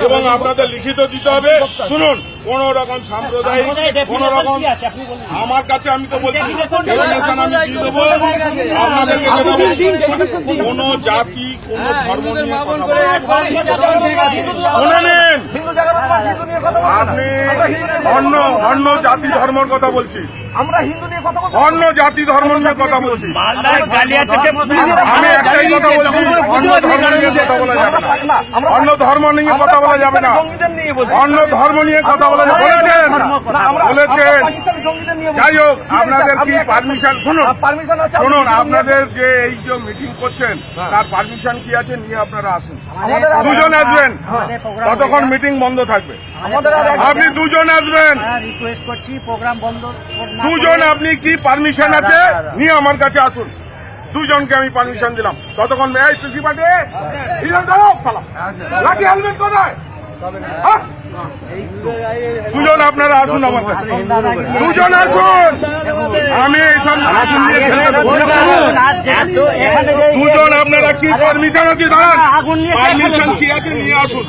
এবং আপনাদের লিখিত দিতে হবে। শুনুন, কোন রকম সাম্প্রদায়িক কোন রকম আমার কাছে আমি তো বলছি ডেফিনেশন আমি দিয়ে দেবো আপনাদেরকে। কোন জাতি কোন ধর্ম নিয়ে শুনে নিন, আপনি অন্য জাতি ধর্মের কথা বলছি, আমরা হিন্দু নিয়ে কথা বলছি, অন্য জাতি ধর্ম নিয়ে কথা বলছি। আমি একটাই কথা বলছি, অন্য ধর্ম নিয়ে কথা বলা যাবে না, অন্য ধর্ম নিয়ে কথা বলা যাবে না, অন্য ধর্ম নিয়ে কথা বলা যাবে বলেছেন। যাই হোক, আপনাদের কি পারমিশন? শুনুন, আপনাদের যে এই যে মিটিং করছেন তার পারমিশন কি আছে? নিয়ে আপনারা আসুন, দুজন আসবেন, ততক্ষণ মিটিং বন্ধ থাকবে। আপনি দুজন আসবেন, রিকোয়েস্ট করছি প্রোগ্রাম বন্ধ। দুজন আপনি কি পারমিশন আছে নিয়ে আমার কাছে আসুন, দুজনকে আমি পারমিশন দিলাম, ততক্ষণ এই পিসি পার্টি লাঠি হেলমেট কোথায়? দুজন আপনারা আসুন আমার কাছে, দুজন আসুন, আমি এইসব দুজন আপনারা কি পারমিশন আছে দাঁড়ান, পারমিশন কি আছে নিয়ে আসুন।